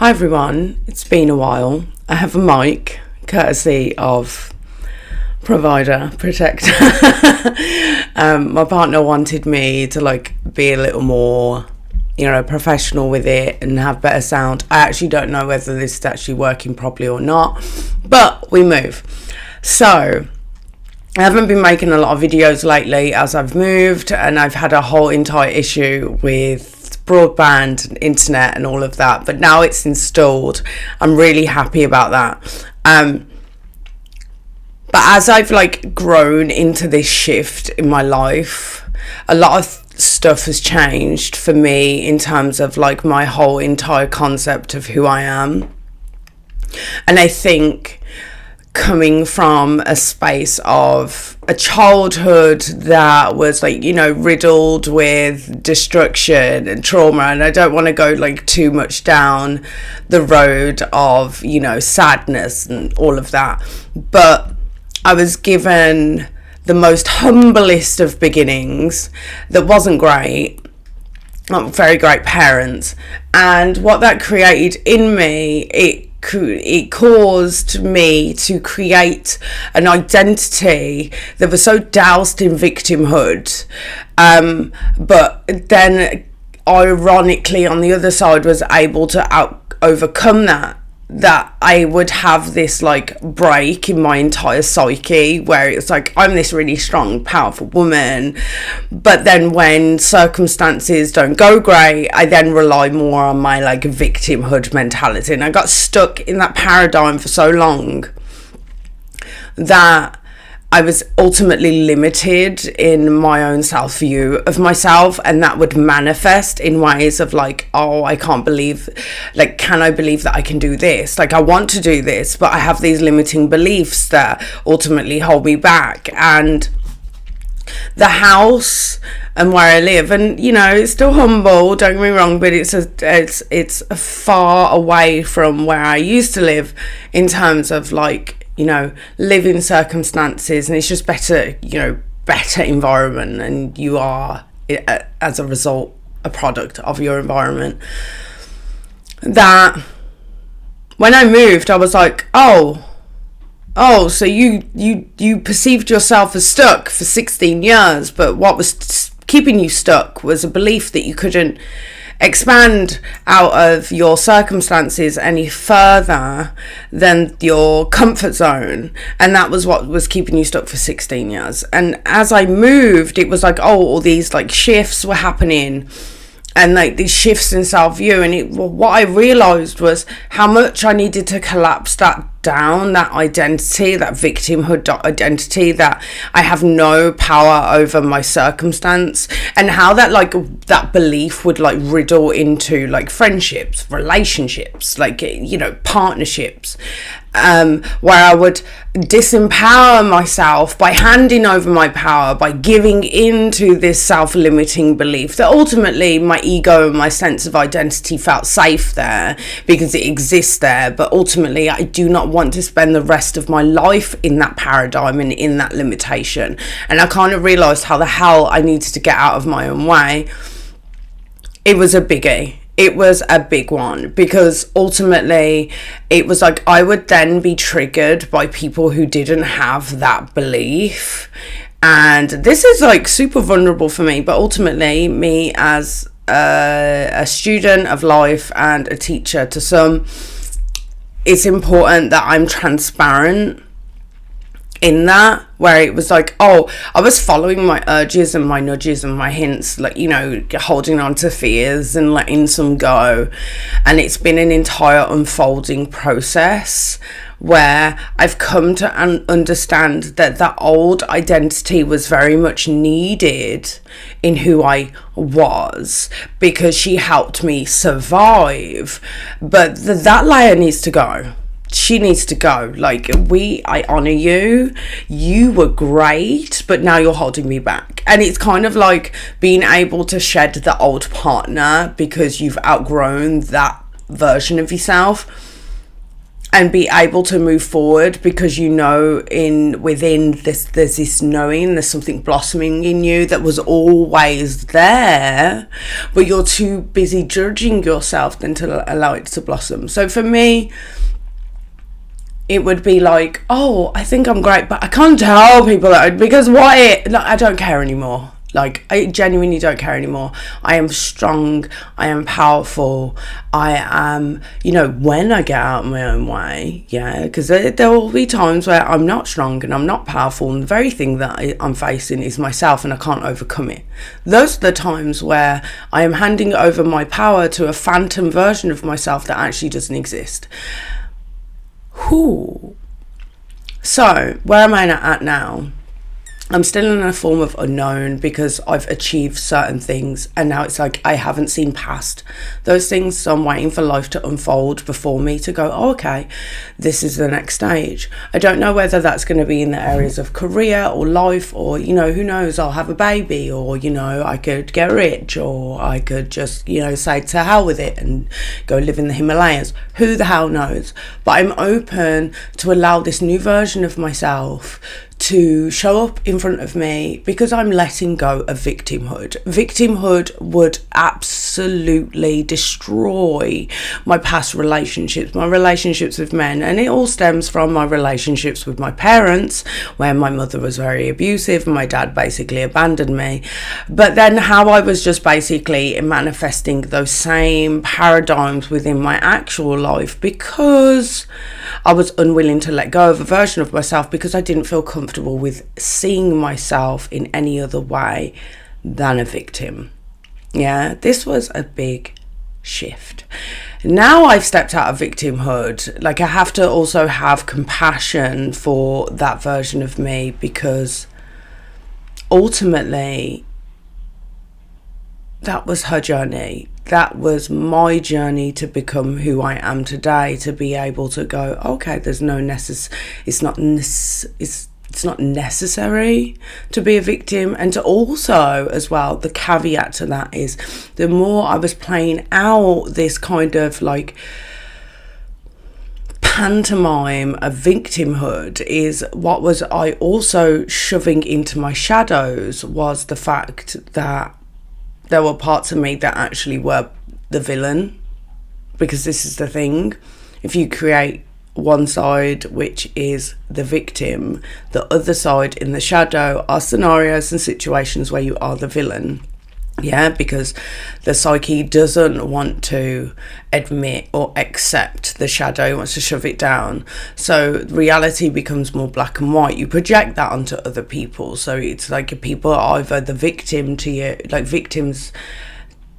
Hi everyone, it's been a while. I have a mic, courtesy of provider, protector. My partner wanted me to be a little more, professional with it and have better sound. I actually don't know whether this is actually working properly or not, but we move. So, I haven't been making a lot of videos lately as I've moved, and I've had a whole entire issue with broadband and internet and all of that, but now it's installed. I'm really happy about that. But as I've grown into this shift in my life, a lot of stuff has changed for me in terms of my whole entire concept of who I am. And I think coming from a space of a childhood that was riddled with destruction and trauma, and I don't want to go too much down the road of sadness and all of that, but I was given the most humblest of beginnings that wasn't great, not very great parents, and what that created in me, it caused me to create an identity that was so doused in victimhood, but then ironically on the other side was able to overcome that I would have this break in my entire psyche where it's I'm this really strong, powerful woman, but then when circumstances don't go great, I then rely more on my victimhood mentality, and I got stuck in that paradigm for so long that I was ultimately limited in my own self-view of myself, and that would manifest in ways of I can't believe, can I believe that I can do this? I want to do this, but I have these limiting beliefs that ultimately hold me back. And the house and where I live, and it's still humble, don't get me wrong, but it's far away from where I used to live in terms of living circumstances, and it's just better environment, and you are as a result a product of your environment. That when I moved, I was so you perceived yourself as stuck for 16 years, but what was keeping you stuck was a belief that you couldn't expand out of your circumstances any further than your comfort zone, and that was what was keeping you stuck for 16 years. And as I moved, it was all these shifts were happening, and these shifts in self-view, and what I realized was how much I needed to collapse that down, that identity, that victimhood identity, that I have no power over my circumstance, and how that that belief would riddle into friendships, relationships, partnerships, where I would disempower myself by handing over my power, by giving into this self-limiting belief that ultimately my ego and my sense of identity felt safe there because it exists there, but ultimately I do not want to spend the rest of my life in that paradigm and in that limitation. And I kind of realised how the hell I needed to get out of my own way. It was a biggie. It was a big one, because ultimately it was I would then be triggered by people who didn't have that belief. And this is super vulnerable for me, but ultimately me as a student of life and a teacher to some, it's important that I'm transparent in that, where it was I was following my urges and my nudges and my hints, holding on to fears and letting some go. And it's been an entire unfolding process where I've come to understand that that old identity was very much needed in who I was, because she helped me survive. But that layer needs to go. She needs to go. I honor you. You were great, but now you're holding me back. And it's kind of being able to shed the old partner because you've outgrown that version of yourself. and be able to move forward, because you know within this there's this knowing, there's something blossoming in you that was always there, but you're too busy judging yourself than to allow it to blossom. So for me, it would be like, oh, I think I'm great, but I can't tell people that, because why? Like, I don't care anymore. Like, I genuinely don't care anymore. I am strong. I am powerful. I am, when I get out of my own way, because there will be times where I'm not strong and I'm not powerful, and the very thing that I'm facing is myself, and I can't overcome it. Those are the times where I am handing over my power to a phantom version of myself that actually doesn't exist. So, where am I at now? I'm still in a form of unknown, because I've achieved certain things, and now it's like I haven't seen past those things, so I'm waiting for life to unfold before me to go, oh, okay, this is the next stage. I don't know whether that's going to be in the areas of career or life, or who knows, I'll have a baby, or I could get rich, or I could just say to hell with it and go live in the Himalayas. Who the hell knows? But I'm open to allow this new version of myself to show up in front of me, because I'm letting go of victimhood. Victimhood would absolutely destroy my past relationships, my relationships with men, and it all stems from my relationships with my parents, where my mother was very abusive and my dad basically abandoned me. But then how I was just basically manifesting those same paradigms within my actual life, because I was unwilling to let go of a version of myself, because I didn't feel comfortable with seeing myself in any other way than a victim. This was a big shift. Now I've stepped out of victimhood, like I have to also have compassion for that version of me, because ultimately that was her journey. That was my journey to become who I am today, to be able to go, okay, there's no it's not necessary to be a victim. And to also, as well, the caveat to that is, the more I was playing out this kind of like pantomime of victimhood, is what was I also shoving into my shadows was the fact that there were parts of me that actually were the villain. Because this is the thing, if you create one side which is the victim, the other side in the shadow are scenarios and situations where you are the villain. Because the psyche doesn't want to admit or accept the shadow, it wants to shove it down. So reality becomes more black and white. You project that onto other people. So it's like people are either the victim to you, like victims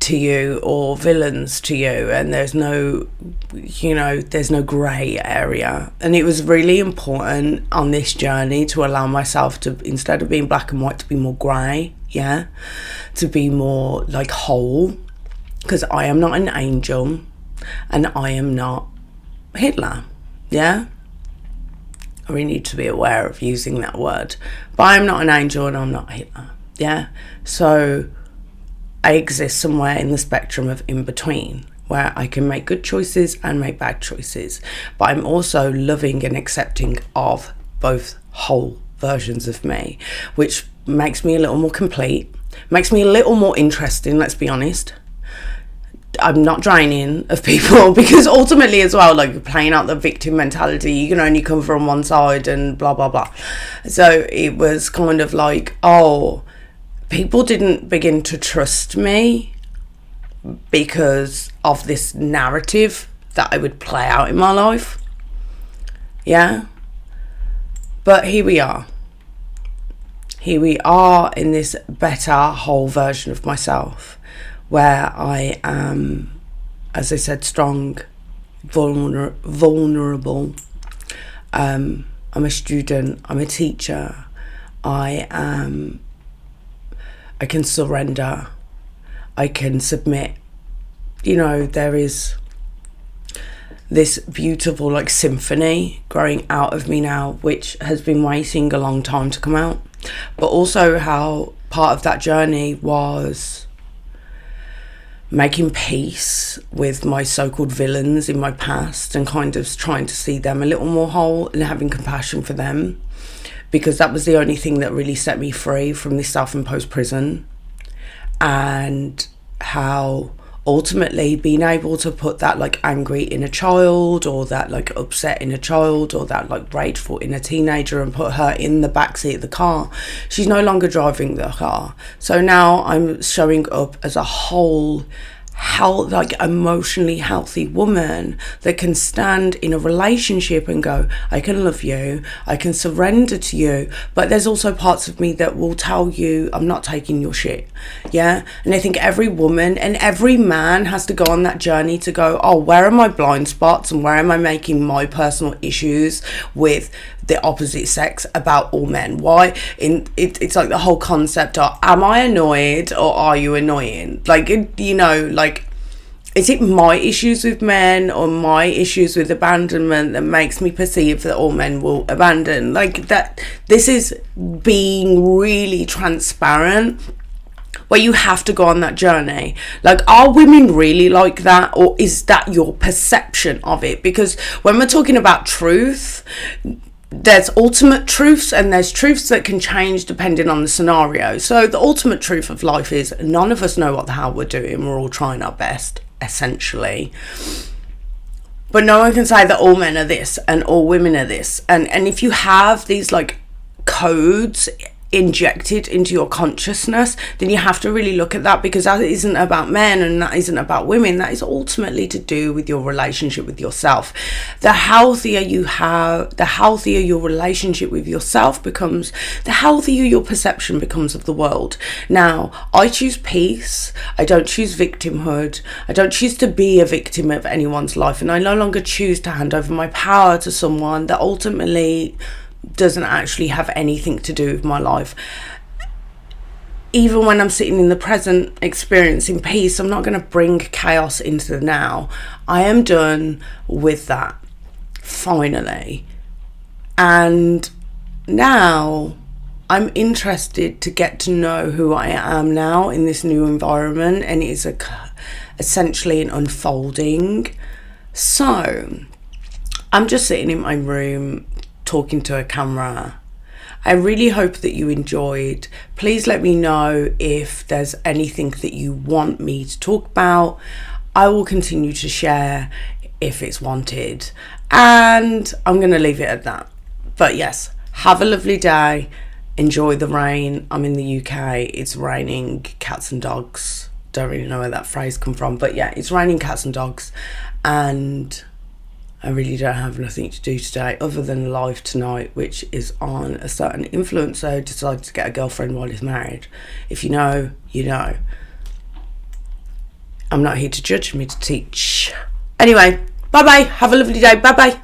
to you, or villains to you, and there's no grey area. And it was really important on this journey to allow myself to, instead of being black and white, to be more grey, to be more like whole, because I am not an angel and I am not Hitler. I really need to be aware of using that word, but I'm not an angel and I'm not Hitler. So I exist somewhere in the spectrum of in between, where I can make good choices and make bad choices, but I'm also loving and accepting of both whole versions of me, which makes me a little more complete, makes me a little more interesting, let's be honest. I'm not draining of people, because ultimately as well, like, playing out the victim mentality, you can only come from one side and blah blah blah. So it was kind of like, people didn't begin to trust me because of this narrative that I would play out in my life. But here we are. Here we are in this better whole version of myself, where I am, as I said, strong, vulnerable. I'm a student. I'm a teacher. I can surrender. I can submit. There is this beautiful like symphony growing out of me now, which has been waiting a long time to come out. But also how part of that journey was making peace with my so-called villains in my past and kind of trying to see them a little more whole and having compassion for them, because that was the only thing that really set me free from this self-imposed prison. And how ultimately being able to put that like angry inner child, or that like upset inner child, or that like rageful inner teenager, and put her in the backseat of the car. She's no longer driving the car, so now I'm showing up as a whole like emotionally healthy woman that can stand in a relationship and go, I can love you, I can surrender to you, but there's also parts of me that will tell you I'm not taking your shit. Yeah. And I think every woman and every man has to go on that journey to go, oh, where are my blind spots, and where am I making my personal issues with the opposite sex about all men? Why it's like the whole concept of, am I annoyed or are you annoying? Like, you know, like, is it my issues with men or my issues with abandonment that makes me perceive that all men will abandon? Like, that this is being really transparent, where you have to go on that journey. Like, are women really like that, or is that your perception of it? Because when we're talking about truth, there's ultimate truths and there's truths that can change depending on the scenario. So the ultimate truth of life is none of us know what the hell we're doing. We're all trying our best, essentially. But no one can say that all men are this and all women are this. And if you have these like codes injected into your consciousness, then you have to really look at that, because that isn't about men and that isn't about women. That is ultimately to do with your relationship with yourself. The healthier you have, the healthier your relationship with yourself becomes, the healthier your perception becomes of the world. Now, I choose peace. I don't choose victimhood. I don't choose to be a victim of anyone's life, and I no longer choose to hand over my power to someone that ultimately doesn't actually have anything to do with my life. Even when I'm sitting in the present experiencing peace, I'm not going to bring chaos into the now. I am done with that, finally. And now I'm interested to get to know who I am now in this new environment, and it is essentially an unfolding. So I'm just sitting in my room talking to a camera. I really hope that you enjoyed. Please let me know if there's anything that you want me to talk about. I will continue to share if it's wanted, and I'm going to leave it at that. But yes, have a lovely day. Enjoy the rain. I'm in the UK. It's raining cats and dogs. Don't really know where that phrase come from, but yeah, it's raining cats and dogs, and I really don't have nothing to do today other than live tonight, which is on a certain influencer who decided to get a girlfriend while he's married. If you know, you know. I'm not here to judge, me to teach. Anyway, bye bye. Have a lovely day. Bye bye.